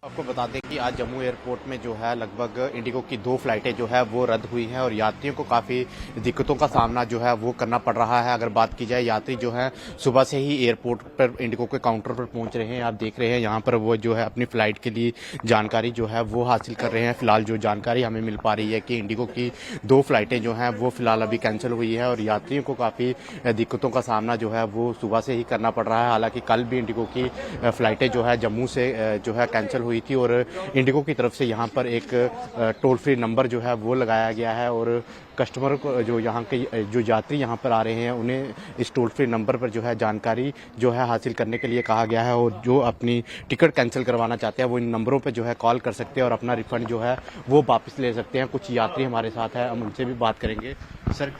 आपको बता दें कि आज जम्मू एयरपोर्ट में जो है लगभग इंडिगो की 2 फ्लाइटें जो है वो रद्द हुई हैं और यात्रियों को काफ़ी दिक्कतों का सामना जो है वो करना पड़ रहा है। अगर बात की जाए, यात्री जो है सुबह से ही एयरपोर्ट पर इंडिगो के काउंटर पर पहुंच रहे हैं। आप देख रहे हैं यहाँ पर वो जो है अपनी फ़्लाइट के लिए जानकारी जो है वो हासिल कर रहे हैं। फिलहाल जो जानकारी हमें मिल पा रही है कि इंडिगो की 2 फ्लाइटें जो हैं वो फिलहाल अभी कैंसिल हुई है और यात्रियों को काफ़ी दिक्कतों का सामना जो है वो सुबह से ही करना पड़ रहा है। हालांकि कल भी इंडिगो की फ़्लाइटें जो है जम्मू से जो है कैंसिल हुई थी और इंडिगो की तरफ से यहाँ पर एक टोल फ्री नंबर जो है वो लगाया गया है और कस्टमर को जो यहाँ के जो यात्री यहाँ पर आ रहे हैं उन्हें इस टोल फ्री नंबर पर जो है जानकारी जो है हासिल करने के लिए कहा गया है और जो अपनी टिकट कैंसिल करवाना चाहते हैं वो इन नंबरों पर जो है कॉल कर सकते हैं और अपना रिफंड जो है वो वापस ले सकते हैं। कुछ यात्री हमारे साथ हैं, हम उनसे भी बात करेंगे। सर,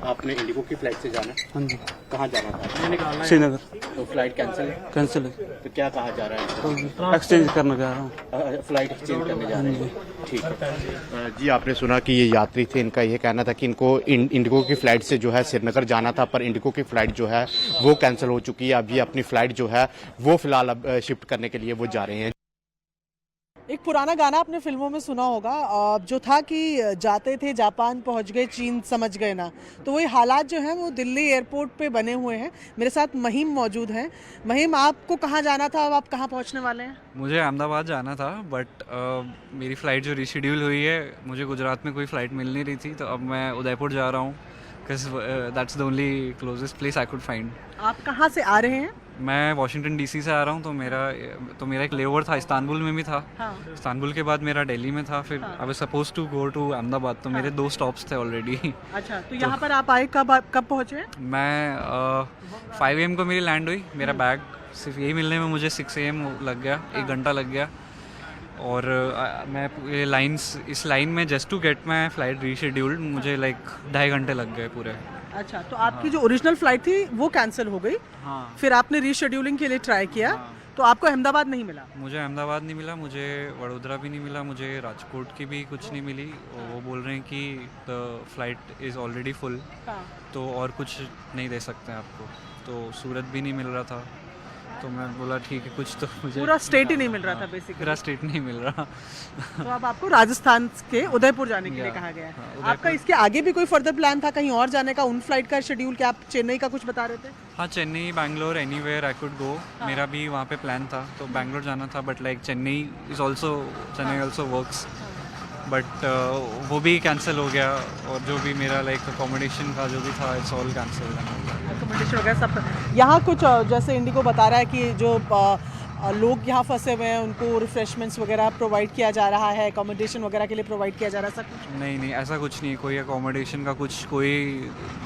आपने इंडिगो की फ्लाइट से जाना? हाँ जी। कहाँ जाना था? श्रीनगर। तो फ्लाइट कैंसिल कैंसिल है तो क्या कहा जा रहा है? तो एक्सचेंज करने जा रहा हूँ। फ्लाइट एक्सचेंज करने जा रहे हैं। ठीक है जी। आपने सुना कि ये यात्री थे, इनका ये कहना था कि इनको इंडिगो की फ्लाइट से जो है श्रीनगर जाना था, पर इंडिगो की फ्लाइट जो है वो कैंसिल हो चुकी है। अब ये अपनी फ्लाइट जो है वो फिलहाल अब शिफ्ट करने के लिए वो जा रहे हैं। एक पुराना गाना आपने फिल्मों में सुना होगा जो था कि जाते थे जापान पहुंच गए चीन समझ गए ना, तो वही हालात जो हैं वो दिल्ली एयरपोर्ट पे बने हुए हैं। मेरे साथ महिम मौजूद हैं। महिम, आपको कहाँ जाना था, अब आप कहाँ पहुंचने वाले हैं? मुझे अहमदाबाद जाना था, बट मेरी फ़्लाइट जो रीशेड्यूल हुई है, मुझे गुजरात में कोई फ़्लाइट मिल नहीं रही थी, तो अब मैं उदयपुर जा रहा हूँ because that's the only closest place I could find. आप कहाँ से आ रहे हैं? मैं वाशिंगटन डीसी से आ रहा हूँ, तो मेरा एक लेओवर था, इस्तांबुल में भी था। हाँ। इस्तांबुल के बाद मेरा दिल्ली में था, फिर I was supposed to go to Ahmedabad, तो मेरे 2 स्टॉप्स थे ऑलरेडी। अच्छा, तो यहाँ पर आप आए कब पहुँचे? मैं 5 AM को मेरी लैंड हुई। मेरा बैग सिर्फ यही मिलने में मुझे 6 AM लग गया, 1 घंटा लग गया। और मैं इस लाइन में just to get my flight rescheduled मुझे लाइक 2.5 घंटे लग गए पूरे। अच्छा, तो आपकी जो ओरिजिनल फ्लाइट थी वो कैंसिल हो गई। हाँ। फिर आपने रीशेड्यूलिंग के लिए ट्राई किया। हाँ। तो आपको अहमदाबाद नहीं मिला? मुझे अहमदाबाद नहीं मिला, मुझे वडोदरा भी नहीं मिला, मुझे राजकोट की भी कुछ नहीं मिली। वो बोल रहे हैं कि the flight is already full, तो और कुछ नहीं दे सकते हैं आपको। तो सूरत भी नहीं मिल रहा था, तो मैं बोला ठीक है, कुछ तो मुझे पूरा स्टेट ही नहीं मिल रहा था बेसिकली। पूरा स्टेट नहीं मिल रहा। तो अब आपको राजस्थान के उदयपुर जाने के लिए कहा गया है। आपका इसके आगे भी कोई फर्दर प्लान था कहीं और जाने का? उन फ्लाइट का शेड्यूल क्या आप चेन्नई का कुछ बता रहे थे? हाँ, Chennai, Bangalore, anywhere I could go. मेरा भी वहाँ पे प्लान था, तो बैंगलोर जाना था, but like Chennai also works, but वो भी कैंसिल हो गया। और जो भी मेरा लाइक अकोमोडेशन का जो भी था, इट्स ऑल कैंसिल। अकोमोडेशन वगैरह सब यहाँ कुछ जैसे इंडिगो बता रहा है कि जो लोग यहाँ फंसे हुए हैं उनको रिफ्रेशमेंट्स वगैरह प्रोवाइड किया जा रहा है, अकोमोडेशन वगैरह के लिए प्रोवाइड किया जा रहा है, सब कुछ? नहीं, ऐसा कुछ नहीं, कोई अकोमोडेशन का कुछ, कोई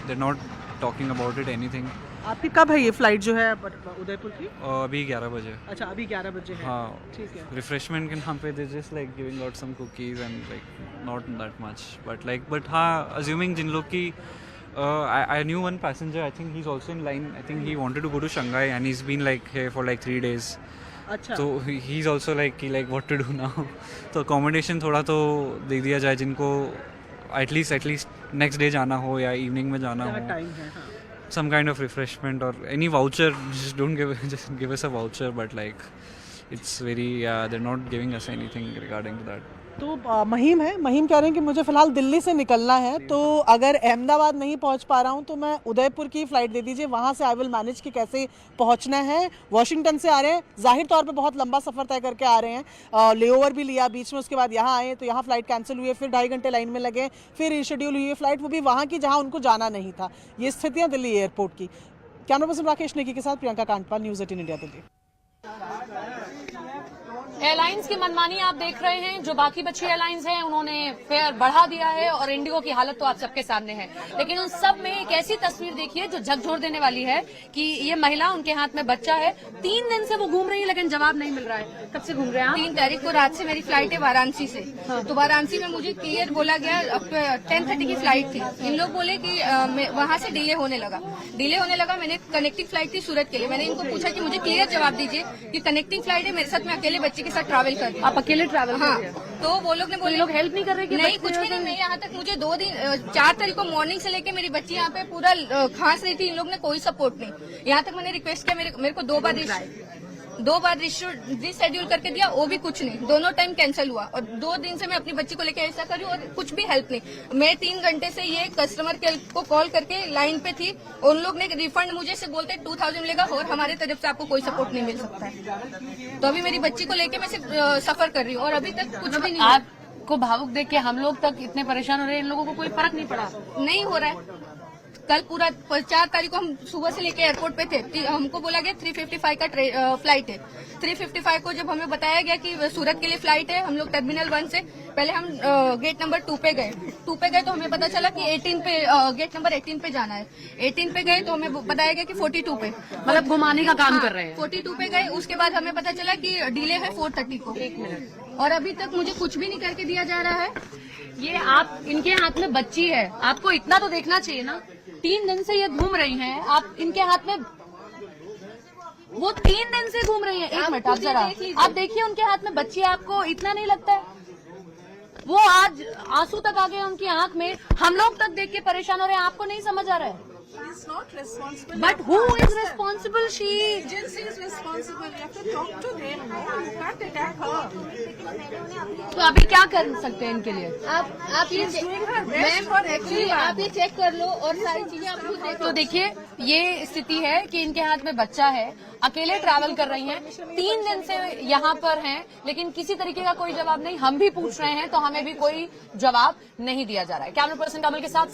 they not talking about it anything. आपकी कब है ये फ्लाइट जो है उदयपुर की? अभी 11 बजे। अच्छा, अभी 11 बजे है। हाँ, ठीक है। रिफ्रेशमेंट के नाम पे दे just like giving out some cookies and like not that much, but हाँ, अज्यूमिंग जिन लोग की I knew one passenger, I think he's also in line, I think he wanted to go to Shanghai and he's been like here for like 3 days. अच्छा। तो he's also like what to do now. तो accommodation थोड़ा तो दे दिया जाए जिनको at least next day जाना हो या इवनिंग में जाना हो। टाइम है, हाँ। Some kind of refreshment or any voucher, just give us a voucher, but like it's very they're not giving us anything regarding to that. तो महिम कह रहे हैं कि मुझे फ़िलहाल दिल्ली से निकलना है, तो अगर अहमदाबाद नहीं पहुंच पा रहा हूं तो मैं उदयपुर की फ़्लाइट दे दीजिए, वहां से आई विल मैनेज कि कैसे पहुंचना है। वॉशिंगटन से आ रहे हैं, जाहिर तौर पे बहुत लंबा सफ़र तय करके आ रहे हैं, लेओवर भी लिया बीच में, उसके बाद यहाँ आए तो यहाँ फ़्लाइट कैंसिल हुई है, फिर 2.5 घंटे लाइन में लगे, फिर रीशेड्यूल हुई है फ़्लाइट, वो भी वहाँ की जहाँ उनको जाना नहीं था। ये स्थितियाँ दिल्ली एयरपोर्ट की। कैमरा पर्सन राकेश नेगी के साथ Priyanka Kantpal, news 18 India, Delhi. Airlines की मनमानी आप देख रहे हैं। जो बाकी बची एयरलाइंस हैं उन्होंने फेयर बढ़ा दिया है और इंडिगो की हालत तो आप सबके सामने है। लेकिन उन सब में एक ऐसी तस्वीर देखिए जो झकझोर देने वाली है कि ये महिला, उनके हाथ में बच्चा है, 3 दिन से वो घूम रही है लेकिन जवाब नहीं मिल रहा है। कब से घूम रहे हैं आप? 3 तारीख को रात से मेरी फ्लाइट है वाराणसी से। तो वाराणसी में मुझे क्लियर बोला गया 10:30 की फ्लाइट थी। इन लोग बोले कि वहां से डिले होने लगा। मैंने कनेक्टिंग फ्लाइट थी सूरत के लिए। मैंने इनको पूछा कि मुझे क्लियर जवाब दीजिए कि कनेक्टिंग फ्लाइट है, मेरे साथ मैं अकेले बच्चे के साथ ट्रैवल कर रही हूं। आप अकेले ट्रैवल कर रहे हैं? तो वो लोग ने बोले, लोग हेल्प नहीं कर रहे? नहीं, कुछ भी नहीं। मैं यहाँ तक मुझे 2 दिन 4 तारीख को मॉर्निंग से लेके मेरी बच्ची यहाँ पे पूरा खांस रही थी, इन लोग ने कोई सपोर्ट नहीं। यहाँ तक मैंने रिक्वेस्ट किया, मेरे को 2 बार 2 बार रिशेड्यूल करके दिया, वो भी कुछ नहीं, दोनों टाइम कैंसिल हुआ। और 2 दिन से मैं अपनी बच्ची को लेकर ऐसा कर रही हूँ और कुछ भी हेल्प नहीं। मैं 3 घंटे से ये कस्टमर केयर को कॉल करके लाइन पे थी, उन लोग ने रिफंड मुझे से बोलते 2000 मिलेगा और हमारे तरफ से आपको कोई सपोर्ट नहीं मिल सकता है। तो अभी मेरी बच्ची को लेके मैं सफर कर रही हूँ और अभी तक कुछ भी नहीं। आपको भावुक देख के हम लोग तक इतने परेशान हो रहे हैं, इन लोगों को कोई फर्क नहीं पड़ा। नहीं हो रहा है। कल पूरा 4 तारीख को हम सुबह से लेके एयरपोर्ट पे थे, हमको बोला गया 355 का फ्लाइट है। 355 को जब हमें बताया गया कि सूरत के लिए फ्लाइट है, हम लोग टर्मिनल 1 से पहले हम गेट नंबर 2 पे गए। 2 पे गए तो हमें पता चला कि 18 पे गेट नंबर 18 पे जाना है। 18 पे गए तो हमें बताया गया कि 42 पे, मतलब घुमाने का काम कर रहे हैं। 42 पे गए, उसके बाद हमें पता चला कि डिले है 4:30 को। 1 मिनट। और अभी तक मुझे कुछ भी नहीं करके दिया जा रहा है। ये आप, इनके हाथ में बच्ची है, आपको इतना तो देखना चाहिए ना। 3 दिन से ये घूम रही हैं, आप इनके हाथ में, वो 3 दिन से घूम रही हैं। 1 मिनट आप जरा आप देखिए, उनके हाथ में बच्ची है, आपको इतना नहीं लगता है? वो आज आंसू तक आ गए उनकी आंख में, हम लोग तक देख के परेशान हो रहे हैं, आपको नहीं समझ आ रहा है? He's not responsible. But who is responsible? She Agency is responsible. You have to talk to them. No, you can't attack her. तो अभी क्या कर सकते हैं इनके लिए? आप ये Doing her best for actually everyone. आप ये चेक कर लो और सारी चीजें आप खुद देखो। तो देखिए, ये स्थिति है कि इनके हाथ में बच्चा है, अकेले ट्रैवल कर रही हैं, 3 दिन से यहाँ पर हैं, लेकिन किसी तरीके का कोई जवाब नहीं। हम भी पूछ रहे हैं तो हमें भी कोई जवाब नहीं दिया जा रहा है। कैमरा पर्सन कमल के साथ